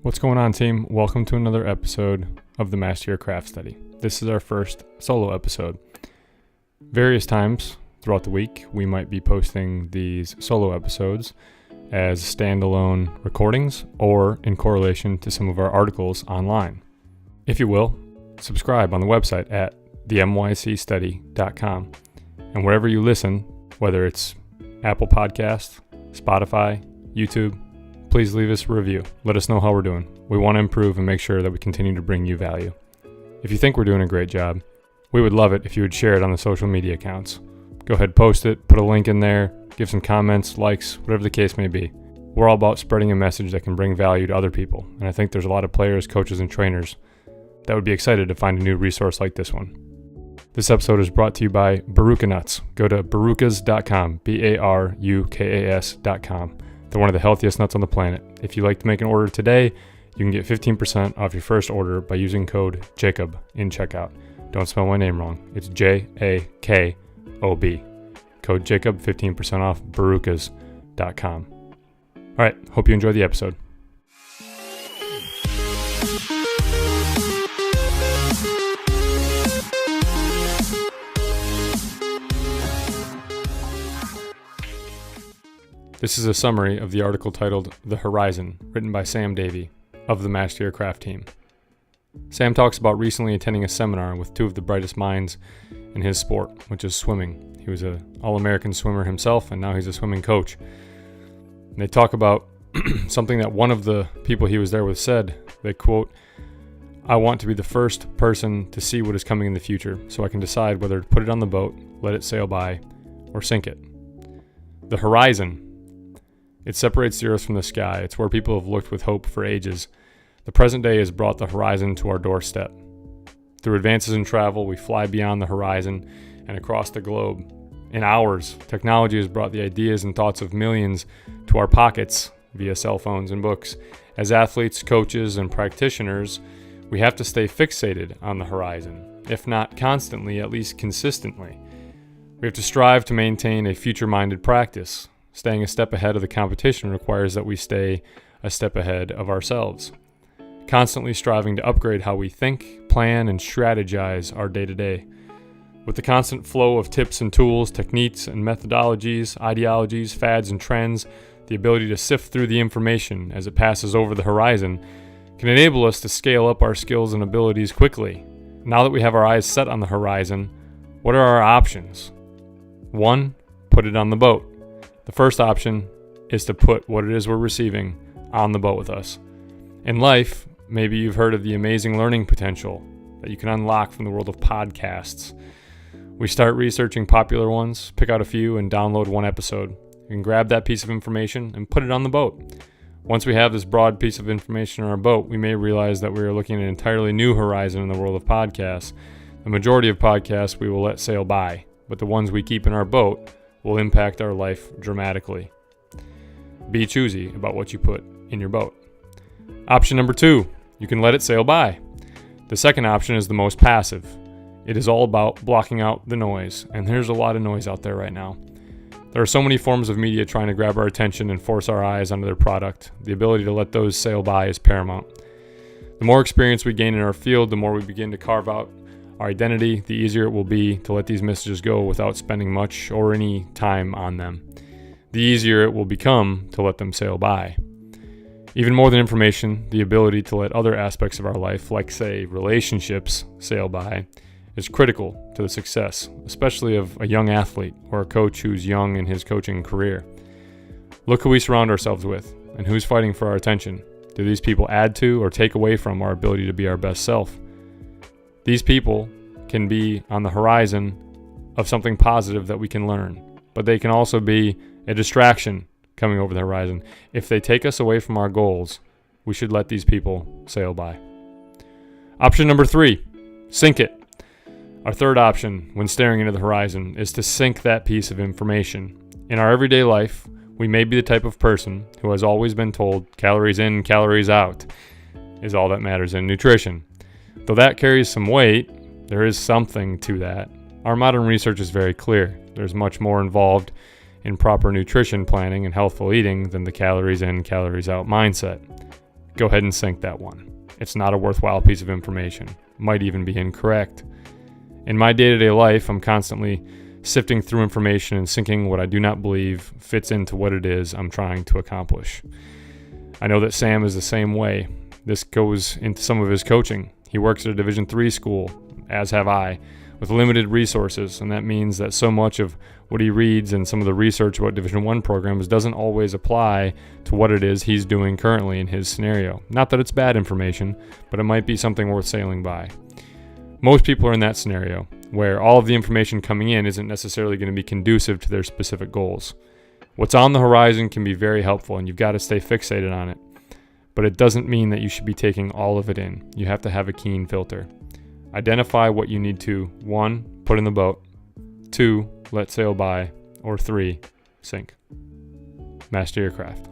What's going on, team? Welcome to another episode of the Master Your Craft Study. This is our first solo episode. Various times throughout the week, we might be posting these solo episodes as standalone recordings or in correlation to some of our articles online. If you will, subscribe on the website at themycstudy.com. And wherever you listen, whether it's Apple Podcasts, Spotify, YouTube, please leave us a review. Let us know how we're doing. We want to improve and make sure that we continue to bring you value. If you think we're doing a great job, we would love it if you would share it on the social media accounts. Go ahead, post it, put a link in there, give some comments, likes, whatever the case may be. We're all about spreading a message that can bring value to other people. And I think there's a lot of players, coaches, and trainers that would be excited to find a new resource like this one. This episode is brought to you by Baruka Nuts. Go to barukas.com, barukas.com. They're one of the healthiest nuts on the planet. If you'd like to make an order today, you can get 15% off your first order by using code JACOB in checkout. Don't spell my name wrong. It's Jakob. Code JACOB, 15% off, barukas.com. All right, hope you enjoyed the episode. This is a summary of the article titled The Horizon, written by Sam Davey of the Master Your Craft team. Sam talks about recently attending a seminar with two of the brightest minds in his sport, which is swimming. He was an All-American swimmer himself, and now he's a swimming coach. And they talk about something that one of the people he was there with said. They quote, "I want to be the first person to see what is coming in the future, so I can decide whether to put it on the boat, let it sail by, or sink it." The horizon. It separates the earth from the sky. It's where people have looked with hope for ages. The present day has brought the horizon to our doorstep. Through advances in travel, we fly beyond the horizon and across the globe. In hours, technology has brought the ideas and thoughts of millions to our pockets via cell phones and books. As athletes, coaches, and practitioners, we have to stay fixated on the horizon, if not constantly, at least consistently. We have to strive to maintain a future-minded practice. Staying a step ahead of the competition requires that we stay a step ahead of ourselves. Constantly striving to upgrade how we think, plan, and strategize our day-to-day. With the constant flow of tips and tools, techniques and methodologies, ideologies, fads and trends, the ability to sift through the information as it passes over the horizon can enable us to scale up our skills and abilities quickly. Now that we have our eyes set on the horizon, what are our options? 1. Put it on the boat. The first option is to put what it is we're receiving on the boat with us. In life, maybe you've heard of the amazing learning potential that you can unlock from the world of podcasts. We start researching popular ones, pick out a few, and download one episode. You can grab that piece of information and put it on the boat. Once we have this broad piece of information on our boat, we may realize that we are looking at an entirely new horizon in the world of podcasts. The majority of podcasts we will let sail by, but the ones we keep in our boat will impact our life dramatically. Be choosy about what you put in your boat. Option number 2, you can let it sail by. The second option is the most passive. It is all about blocking out the noise, and there's a lot of noise out there right now. There are so many forms of media trying to grab our attention and force our eyes onto their product. The ability to let those sail by is paramount. The more experience we gain in our field, the more we begin to carve out our identity, the easier it will be to let these messages go without spending much or any time on them. The easier it will become to let them sail by. Even more than information, the ability to let other aspects of our life, like say relationships, sail by, is critical to the success, especially of a young athlete or a coach who's young in his coaching career. Look who we surround ourselves with and who's fighting for our attention. Do these people add to or take away from our ability to be our best self? These people can be on the horizon of something positive that we can learn, but they can also be a distraction coming over the horizon. If they take us away from our goals, we should let these people sail by. Option number 3, sink it. Our third option when staring into the horizon is to sink that piece of information. In our everyday life, we may be the type of person who has always been told calories in, calories out is all that matters in nutrition. Though that carries some weight, there is something to that. Our modern research is very clear. There's much more involved in proper nutrition planning and healthful eating than the calories in, calories out mindset. go ahead and sink that one. It's not a worthwhile piece of information. Might even be incorrect. In my day-to-day life, I'm constantly sifting through information and sinking what I do not believe fits into what it is I'm trying to accomplish. I know that Sam is the same way. This goes into some of his coaching. He works at a Division III school, as have I, with limited resources, and that means that so much of what he reads and some of the research about Division I programs doesn't always apply to what it is he's doing currently in his scenario. Not that it's bad information, but it might be something worth sailing by. Most people are in that scenario, where all of the information coming in isn't necessarily going to be conducive to their specific goals. What's on the horizon can be very helpful, and you've got to stay fixated on it. But it doesn't mean that you should be taking all of it in. You have to have a keen filter. Identify what you need to, 1, put in the boat, 2, let sail by, or 3, sink. Master your craft.